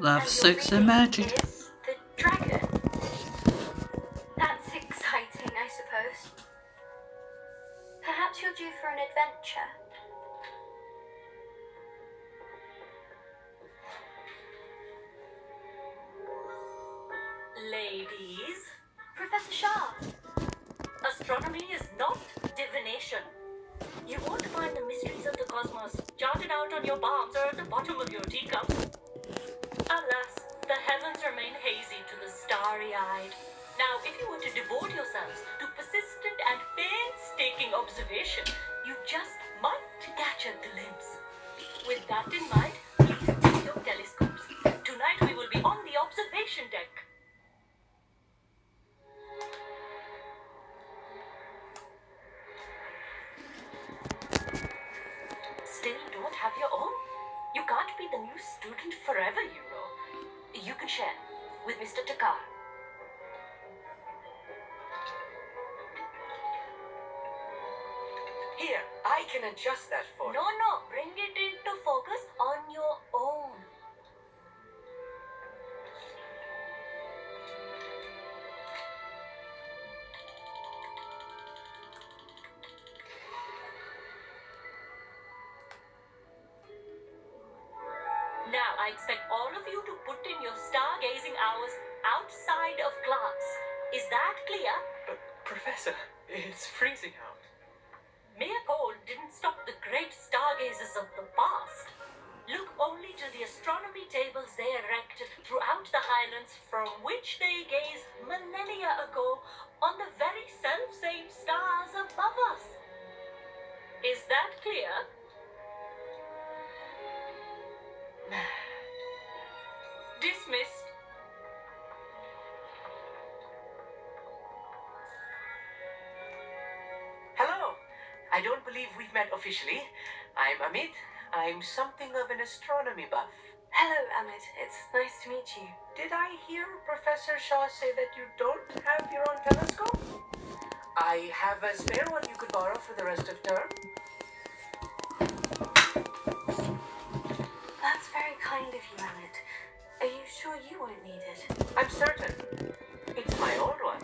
Love, And sex, your and reading magic. is the dragon. That's exciting, I suppose. Perhaps you're due for an adventure. Ladies, Professor Shah. astronomy is not divination. You won't find the mysteries of the cosmos jotted out on your palms or at the bottom of your teacup. Alas, the heavens remain hazy to the starry-eyed. Now, if you were to devote yourselves to persistent and painstaking observation, you just might catch a glimpse. With that in mind, please take your telescopes. Tonight we will be on the observation deck. Still don't have your own? You can't be the new student forever, you know. You can share with Mr. Takar. Here, I can adjust that for you. No, bring it into focus on your own. Now, I expect all of you to put in your stargazing hours outside of class. Is that clear? But, Professor, it's freezing out. Mere cold didn't stop the great stargazers of the past. Look only to the astronomy tables they erected throughout the highlands from which they gazed millennia ago on the very self-same stars above us. Is that clear? Dismissed. Hello. I don't believe we've met officially. I'm Amit. I'm something of an astronomy buff. Hello, Amit. It's nice to meet you. Did I hear Professor Shaw say that you don't have your own telescope? I have a spare one you could borrow for the rest of term. That's very kind of you, Amit. Are you sure you won't need it? I'm certain. It's my old one.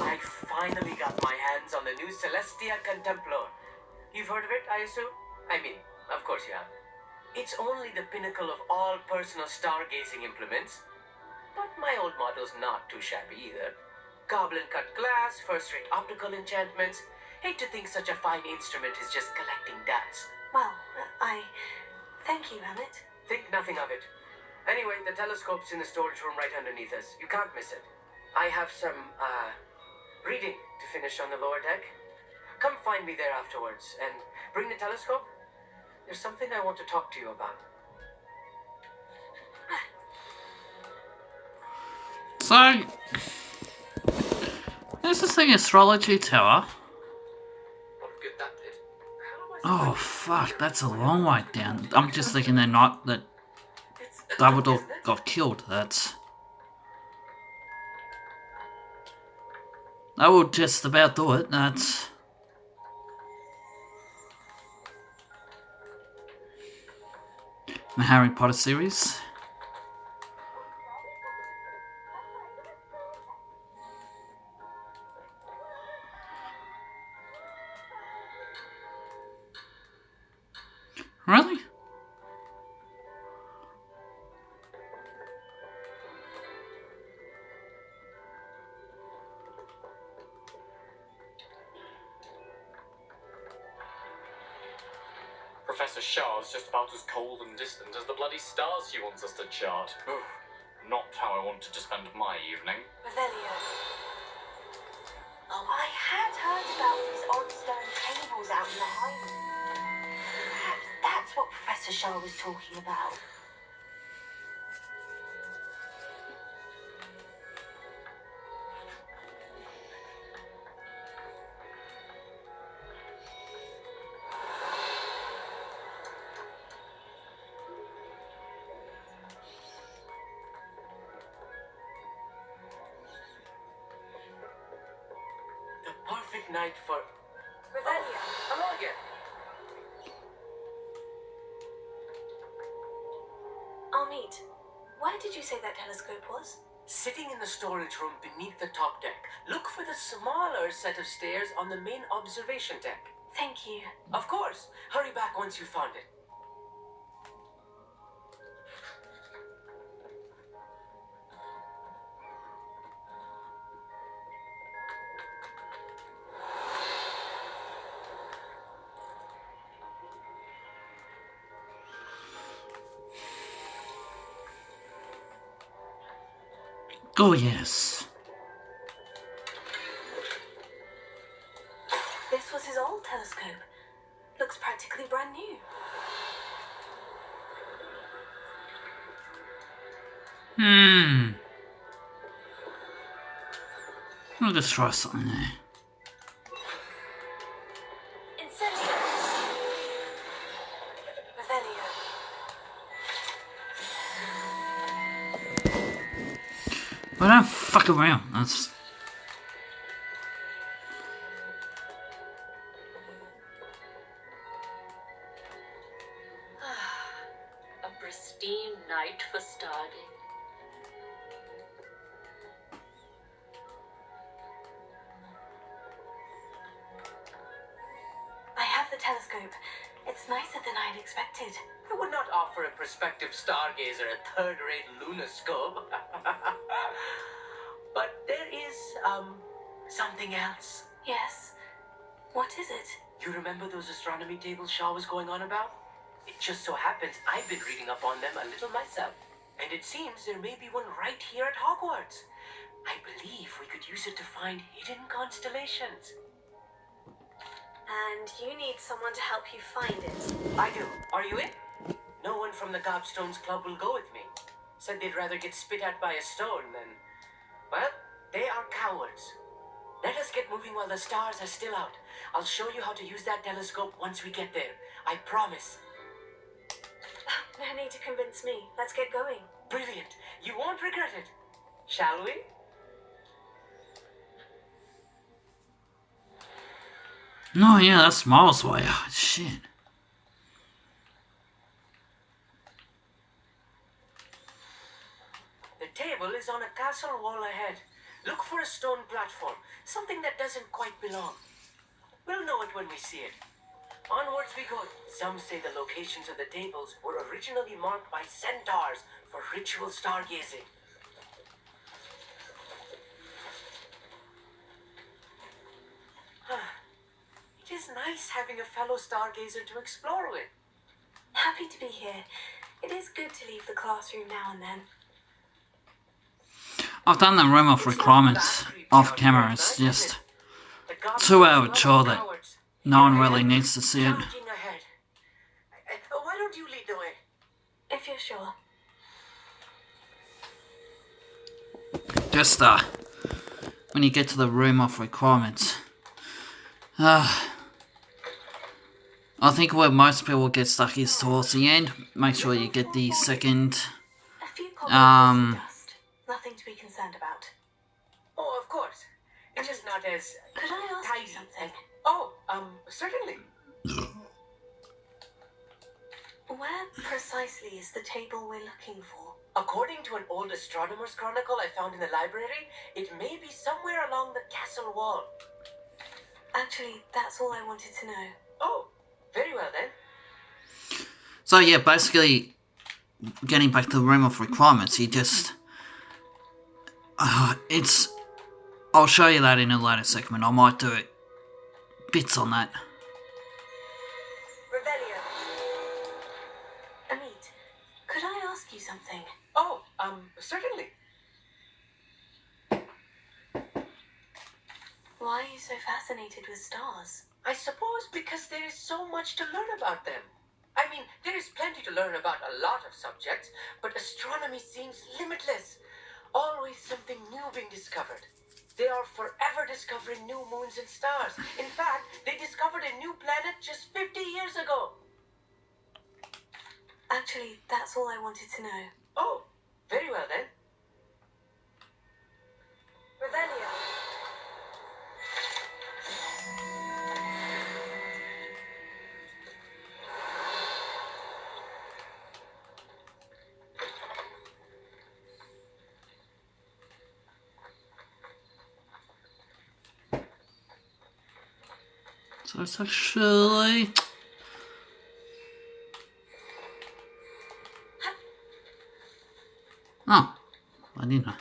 I finally got my hands on the new Celestia Contemplor. You've heard of it, I assume? I mean, of course you have. It's only the pinnacle of all personal stargazing implements. But my old model's not too shabby either. Goblin-cut glass, first-rate optical enchantments. Hate to think such a fine instrument is just collecting dust. Well, I thank you, Amit. Think nothing of it. Anyway, the telescope's in the storage room right underneath us. You can't miss it. I have some, reading to finish on the lower deck. Come find me there afterwards, and bring the telescope. There's something I want to talk to you about. So, there's this thing, astrology tower. What good that did. Oh fuck, that's a long way down. I'm just thinking the night that It's Dumbledore isn't it? got killed. That will just about do it. That's the Harry Potter series. Really? Professor Shah's just about as cold and distant as the bloody stars she wants us to chart. Ooh, not how I wanted to spend my evening. Revelio. Oh, I had heard about these odd stone tables out in the highlands. Perhaps that's what Professor Shah was talking about. The perfect night for... Revelio. Hello again. Amit, where Where did you say that telescope was? Sitting in the storage room beneath the top deck. Look for the smaller set of stairs on the main observation deck. Thank you. Of course. Hurry back once you found it. Oh, yes. This was his old telescope. Looks practically brand new. I'll just try something there. Incendio. Revelio. But don't fuck around. That's... A pristine night for starting. I have the telescope. It's nicer than I'd expected. I would not offer a prospective stargazer a third-rate lunoscope. But there is, something else. Yes. What is it? You remember those astronomy tables Shaw was going on about? It just so happens I've been reading up on them a little myself. And it seems there may be one right here at Hogwarts. I believe we could use it to find hidden constellations. And you need someone to help you find it. I do. Are you in? No one from the Gobstones Club will go with me. Said they'd rather get spit at by a stone than... Well, they are cowards. Let us get moving while the stars are still out. I'll show you how to use that telescope once we get there. I promise. No need to convince me. Let's get going. Brilliant. You won't regret it. Shall we? No, yeah, that's miles away. Oh, shit. The table is on a castle wall ahead. Look for a stone platform, something that doesn't quite belong. We'll know it when we see it. Onwards we go. Some say the locations of the tables were originally marked by centaurs for ritual stargazing. It is nice having a fellow stargazer to explore with. Happy to be here. It is good to leave the classroom now and then. I've done the room of requirements off camera. It's just too out of chore that no one really needs to see it. Charging ahead. Why don't you lead the way? If you're sure. Just when you get to the room of requirements, I think where most people get stuck is towards the end. Make sure you get the second. A few cobwebs dust. Nothing to be concerned about. Oh, of course. It is not as Could I ask tidy. you something? Oh, certainly. Where precisely is the table we're looking for? According to an old astronomer's chronicle I found in the library, it may be somewhere along the castle wall. Actually, that's all I wanted to know. Oh, very well then. So yeah, basically, getting back to the room of requirements, you just it's. I'll show you that in a later segment. I might do it bits on that. Revelio. Amit, could I ask you something? Oh, certainly. Why are you so fascinated with stars? I suppose because there is so much to learn about them. I mean, there is plenty to learn about a lot of subjects, but astronomy seems limitless. Always something new being discovered. They are forever discovering new moons and stars. In fact, they discovered a new planet just 50 years ago. Actually, that's all I wanted to know. Oh, very well then. Revelio. So it's actually... Oh, I didn't know.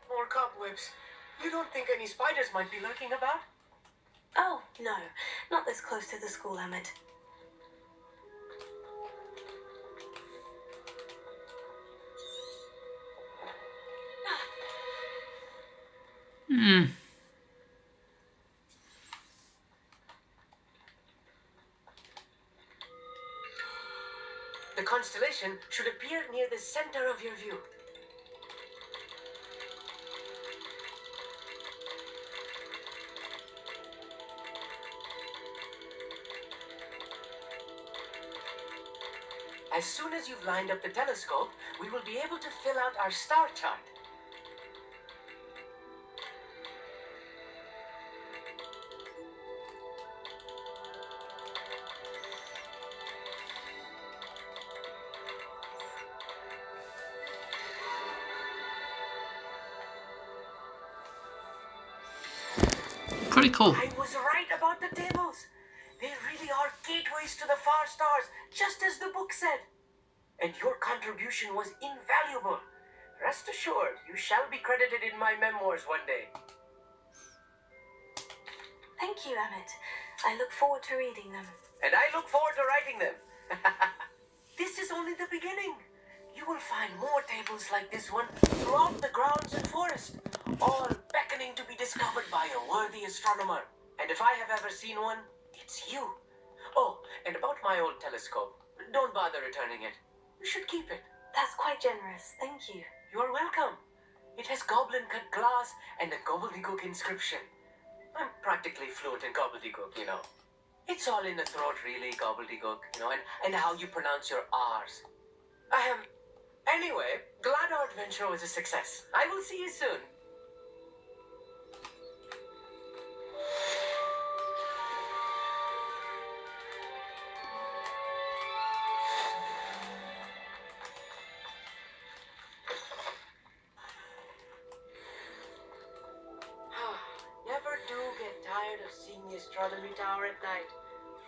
More cobwebs. You don't think any spiders might be lurking about? Oh, no. Not this close to the school, Emmett. The constellation should appear near the center of your view. As soon as you've lined up the telescope, we will be able to fill out our star chart. Pretty cool. I was right about the tables. They really are gateways to the far stars, just as the book said. And your contribution was invaluable. Rest assured, you shall be credited in my memoirs one day. Thank you, Emmett. I look forward to reading them. And I look forward to writing them. This is only the beginning. You will find more tables like this one throughout the grounds and forest, all beckoning to be discovered by a worthy astronomer. And if I have ever seen one, it's you. Oh, and about my old telescope, don't bother returning it. You should keep it. That's quite generous. Thank you. You're welcome. It has goblin-cut glass and a gobbledygook inscription. I'm practically fluent in gobbledygook, you know. It's all in the throat, really, gobbledygook, you know, and how you pronounce your R's. Anyway, glad our adventure was a success. I will see you soon. Never do get tired of seeing the astronomy tower at night.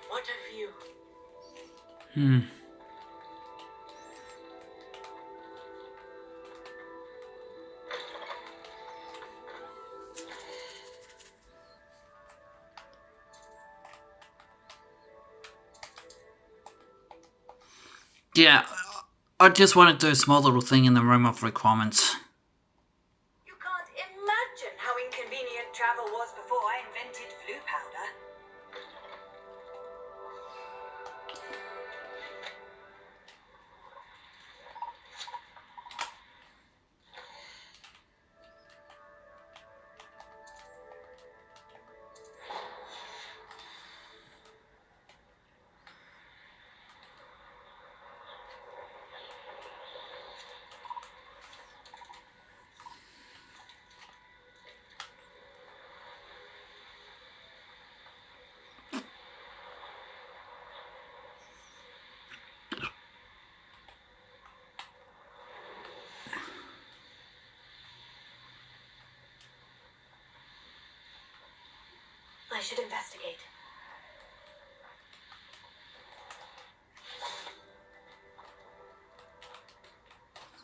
What a view. Yeah, I just want to do a small little thing in the room of requirements. You can't imagine how inconvenient travel was before I invented flu powder. I should investigate.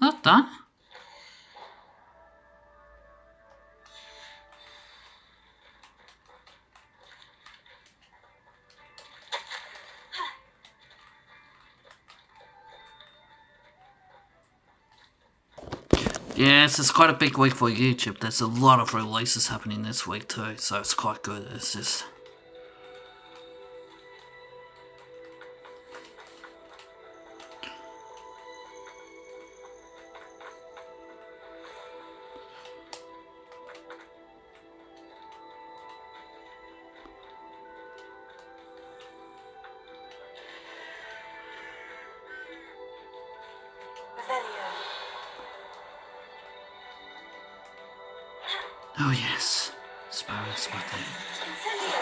Not done. Yes, it's quite a big week for YouTube. There's a lot of releases happening this week too, so it's quite good. It's just... Incendio. Oh yes, Sparrow's birthday. Incendio.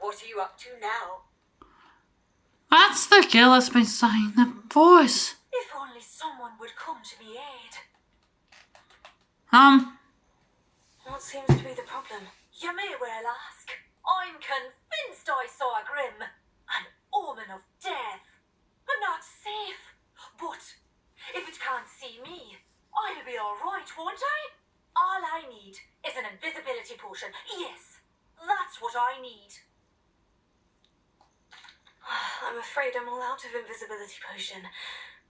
What are you up to now? That's the girl that's been saying the voice. If only someone would come to me aid. What seems to be the problem? You may well ask. I'm convinced I saw a Grim. An omen of death. I'm not safe. But if it can't see me, I'll be alright, won't I? All I need is an invisibility potion. Yes, that's what I need. I'm afraid I'm all out of invisibility potion.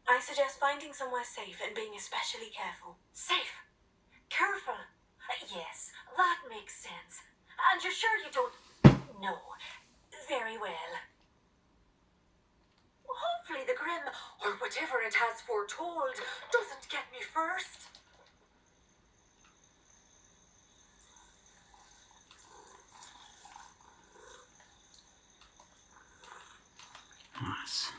I suggest finding somewhere safe and being especially careful. Safe. Careful. Yes, that makes sense. And you're sure you don't... No. Very well. Hopefully the Grim, or whatever it has foretold, doesn't get me first. Nice.